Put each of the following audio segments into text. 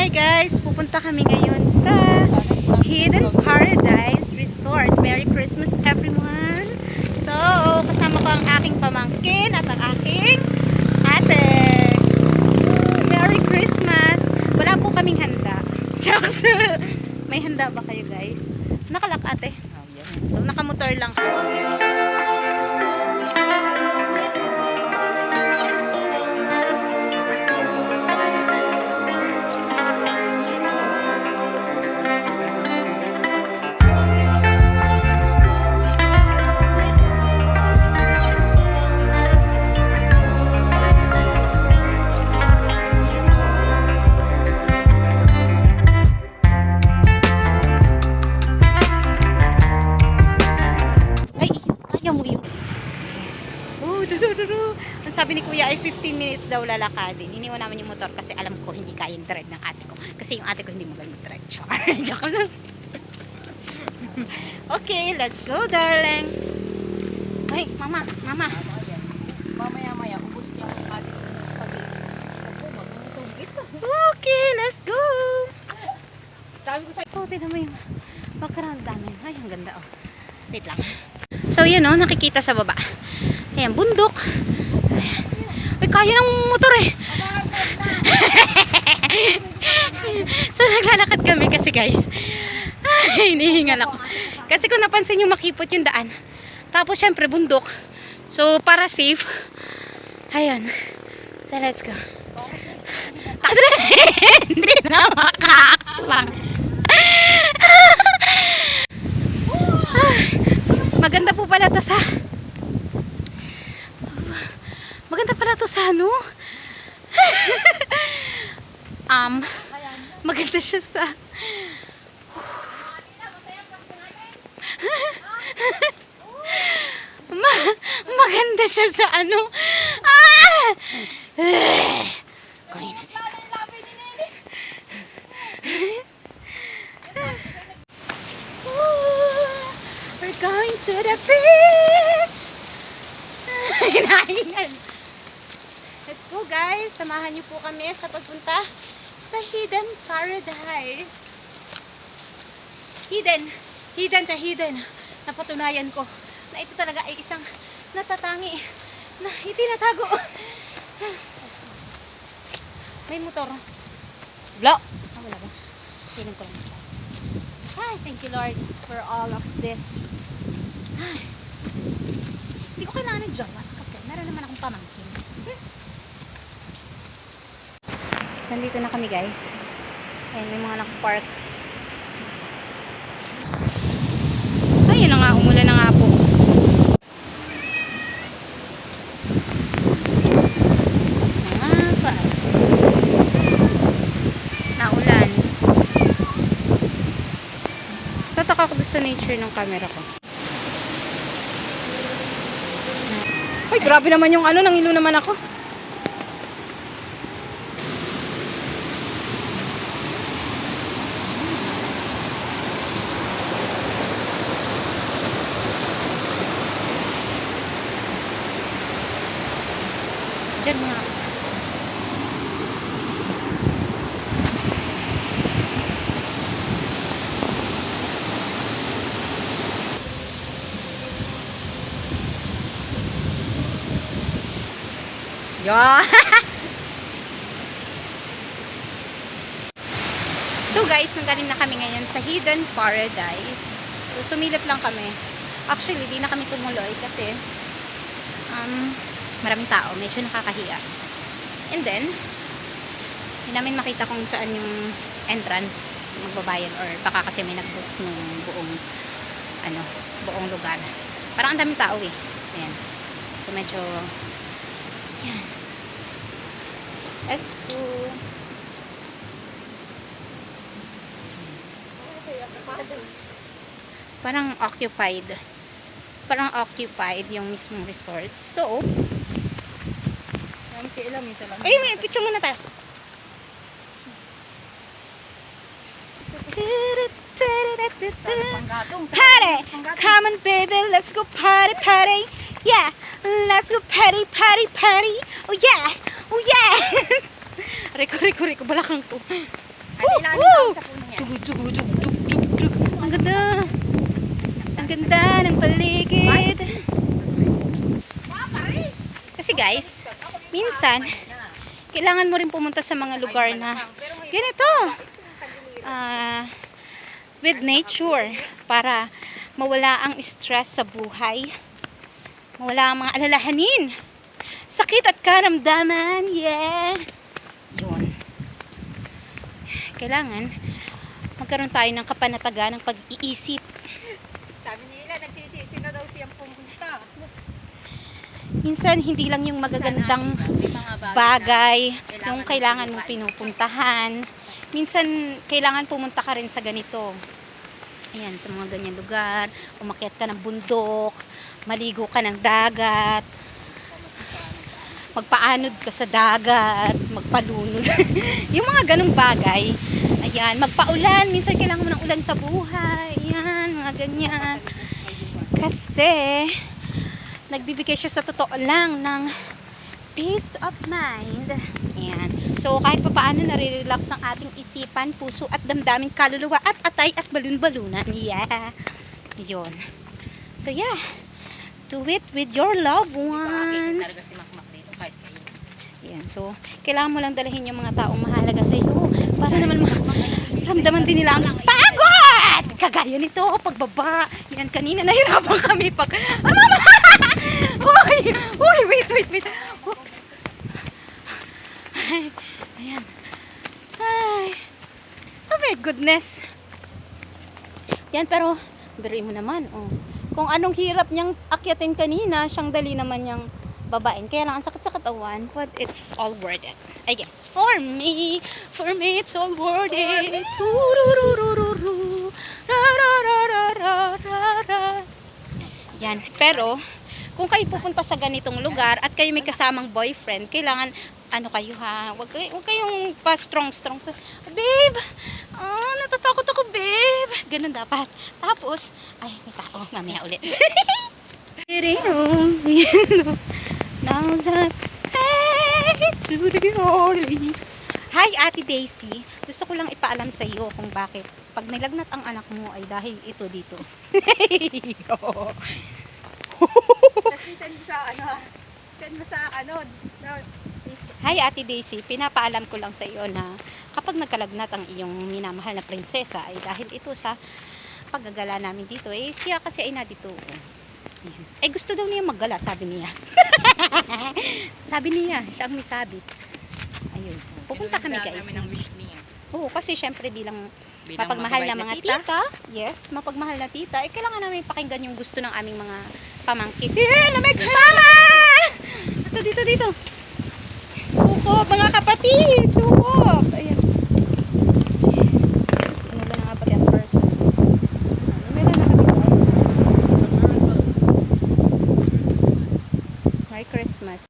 Hi guys! Pupunta kami ngayon sa Hidden Paradise Resort. Merry Christmas everyone! So, kasama ko ang aking pamangkin at ang aking ate. Merry Christmas! Wala po kaming handa. Jokes! May handa ba kayo guys? Nakalak ate. So, nakamotor lang. Ang sabi ni kuya ay 15 minutes daw lalakadin. Iniwan namin yung motor kasi alam ko hindi kaya yung drive ng ate ko. Kasi yung ate ko hindi magaling drive. Joke lang. Okay, let's go darling. Ay, mama. Mamaya ubos niya ang ate ko ng spaghetti. Okay, let's go. Sabi ko sa So, tignan mo yung background namin. Ay, ang ganda oh. Wait lang. So, yan oh, nakikita sa baba. Ayan, bundok. Ayan. Ay, kaya ng motor eh. So, naglalakad kami kasi guys. Ay, hinihingal ako. Kasi kung napansin yung makipot yung daan. Tapos, syempre, bundok. So, para safe. Ayan. So, let's go. Hindi na makakapang. Maganda po pala to sa ano maganda siya sa maganda siya sa ano kaya na dito. We're going to the beach. Hinahingal. Let's go guys. Samahan niyo po kami sa pagpunta sa Hidden Paradise. Hidden. Napatunayan ko na ito talaga ay isang natatangi na itinatago. May motor. Wala. Wala ba? Tingnan ko lang. Ay, thank you Lord for all of this. Ay. Hindi ko kailangan ng jowa kasi meron naman akong pamangkin. Nandito na kami guys. Ayun, may mga nakapark. Ayun na nga, umulan na nga po. Naulan. Tataka ko doon sa nature ng camera ko. Ay, grabe naman yung ano, nangilo naman ako. Diyan nga. Yeah. So guys, nanggaling na kami ngayon sa Hidden Paradise. So, sumilip lang kami. Actually, di na kami tumuloy kasi maraming tao, medyo nakakahiya. And then, hindi namin makita kung saan yung entrance magbabayad or baka kasi may nag-book ng buong lugar. Parang ang daming tao eh. Ayan. So, medyo ayan. Let's go. Parang occupied yung mismong resort. So, may picture muna tayo. Party! Come on baby, let's go party! Yeah! Let's go party! Oh yeah! Riko, balakang ko. Woo! Tug, tug, tug, tug, tug, tug. Ang ganda. Ang ganda ng paligid. Kasi guys, minsan, kailangan mo rin pumunta sa mga lugar na ganito. With nature. Para mawala ang stress sa buhay. Mawala ang mga alalahanin. Sakit at karamdaman. Yeah. Yun. Kailangan magkaroon tayo ng kapanatagan ng pag-iisip. Sabi nila, nagsisisi na daw siyang pumunta. Minsan, hindi lang yung magagandang May mga bagay yung kailangan mong pinupuntahan. Minsan, kailangan pumunta ka rin sa ganito. Ayan, sa mga ganyan lugar. Umakyat ka ng bundok. Maligo ka ng dagat. Magpaanod ka sa dagat. Magpalunod. Yung mga ganong bagay. Ayan, magpaulan. Minsan kailangan mo ng ulan sa buhay. Ayan, mga ganyan. Kasi, nagbibigay siya sa totoo lang ng peace of mind. Ayan. So, kahit pa paano nare-relax ang ating isipan, puso at damdamin, kaluluwa at atay at balun-balunan. Yeah. Yun. So, yeah. Do it with your loved ones. Ayan. So, kailangan mo lang dalahin yung mga taong mahalaga sa iyo para naman ramdaman din nila ang pagod! Kagaya nito, pagbaba. Yan, kanina nahirapan kami pag... Uy! Uy! Wait! Oops. Ay, ayan. Ay. Oh my goodness. Yan, pero biruin mo naman, oh. Kung anong hirap niyang akyatin kanina, siyang dali naman niyang babain. Kaya lang, ang sakit sa katawan, but it's all worth it. I guess. For me, it's all worth it. Yan. Pero, kung kayo pupunta sa ganitong lugar at kayo may kasamang boyfriend, kailangan, ano kayo ha, wag kayong pa strong. Babe, natatakot ako, babe. Ganun dapat. Tapos, ay, may tao. Mamaya ulit. Hi, Ate Daisy. Gusto ko lang ipaalam sa iyo kung bakit pag nilagnat ang anak mo ay dahil ito dito. Send mo sa Hi, Ate Daisy. Pinapaalam ko lang sa iyo na kapag nagkalagnat ang iyong minamahal na prinsesa ay dahil ito sa paggagala namin dito. Eh, siya kasi ay nadito. Eh, gusto daw niya maggala, sabi niya. Sabi niya, siya ang may sabi. Ayun. Pupunta kami, guys. Oo, kasi syempre bilang mapagmahal na mga tita. Yes, mapagmahal na tita. Eh, kailangan namin pakinggan yung gusto ng aming mga pamangkin. Eh, lamig! Mama! Dito. Suko, mga kapatid! Suko! Ayan. Ano ba na nga pala ang person? Meron na kami doon. Merry Christmas.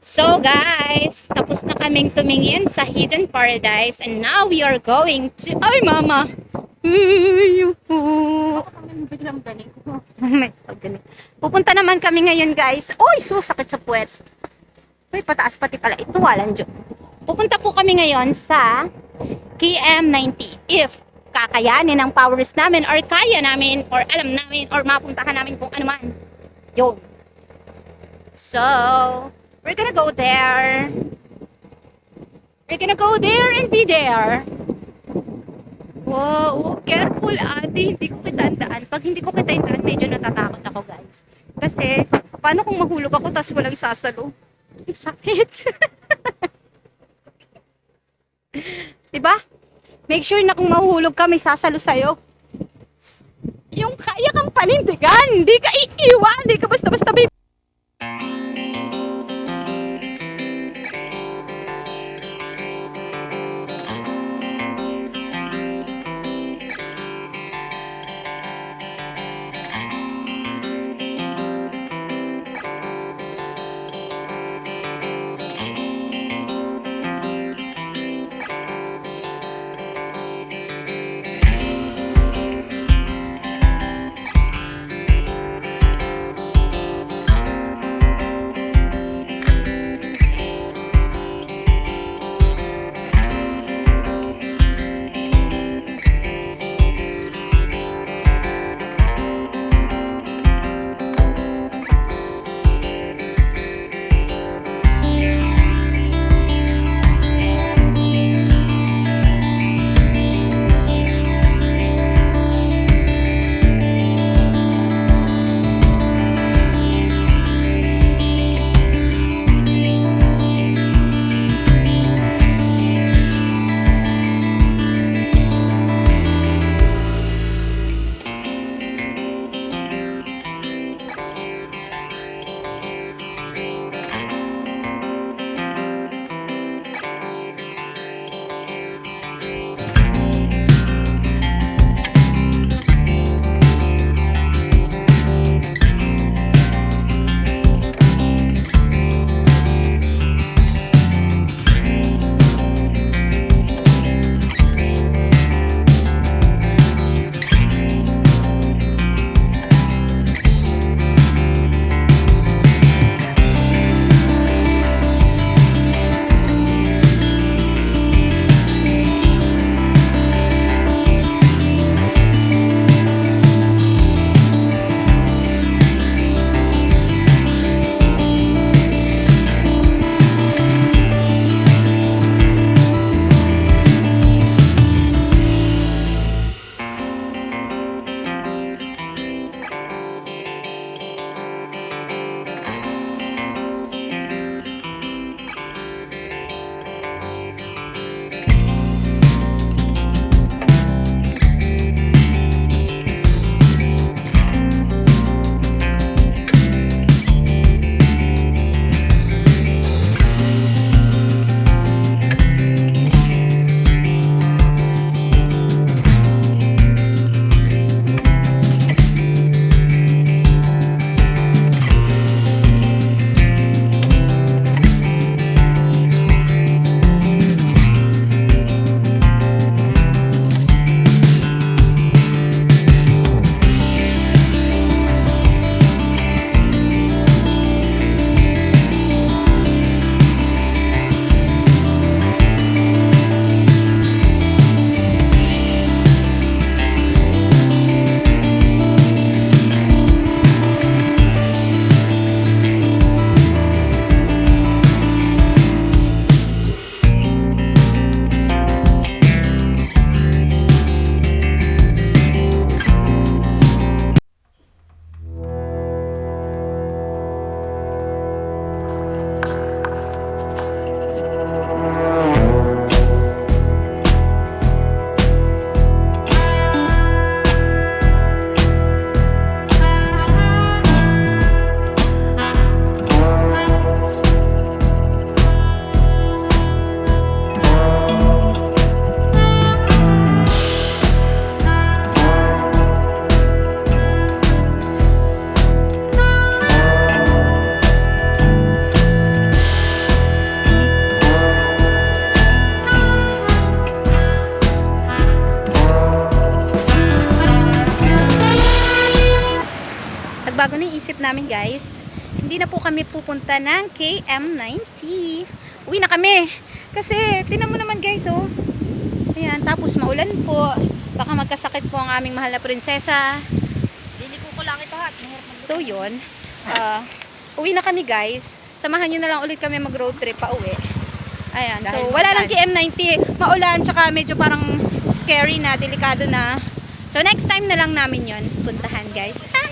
So guys, tapos na kaming tumingin sa Hidden Paradise and now we are going to... Ay, mama! biglang galing ko. Pupunta naman kami ngayon, guys. Uy, sakit sa puwet. Uy, pataas pati pala. Ito, walang joke. Pupunta po kami ngayon sa KM90. If kakayanin ang powers namin or kaya namin or alam namin or mapuntahan namin kung ano man. Yun. So, we're gonna go there. We're gonna go there and be there. Wow, careful ate, hindi ko kitandaan. Pag hindi ko kitandaan, medyo natatakot ako, guys. Kasi, paano kung mahulog ako tapos walang sasalo? Ang sakit. Diba? Make sure na kung mahuhulog ka, may sasalo sa'yo. Yung kaya kang panindigan, hindi ka iiwan, hindi ka basta-basta baby. naisip namin guys, hindi na po kami pupunta ng KM90. Uwi na kami. Kasi, tinan mo naman guys, oh. Ayan, tapos maulan po. Baka magkasakit po ang aming mahal na prinsesa. Liliko ko lang ito ha. So, yun. Uwi na kami guys. Samahan nyo na lang ulit kami mag-road trip pa uwi. Ayan, so Dahil wala lang maulan. KM90. Maulan, tsaka medyo parang scary na, delikado na. So, next time na lang namin yon puntahan guys. Ah,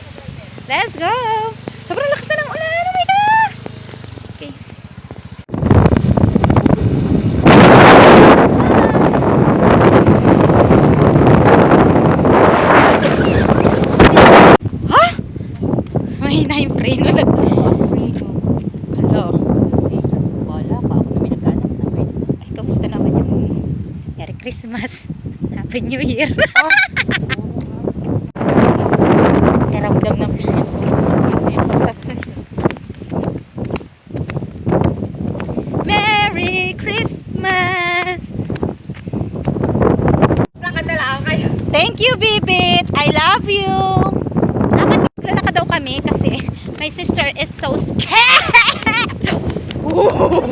let's go! Sobrang lakas na ng ulan. Oh my God! Okay. Ha? May na yung preno. Hello. Wala pa ako na may nagkanak na may. Ay, kamusta naman yung Merry Christmas? Happy New Year. Karamdam ng pinyat ko. Tapos, Merry Christmas! Nakadala kayo. Thank you, Bibit! I love you! Lalakad daw kami kasi my sister is so scared! Ooh.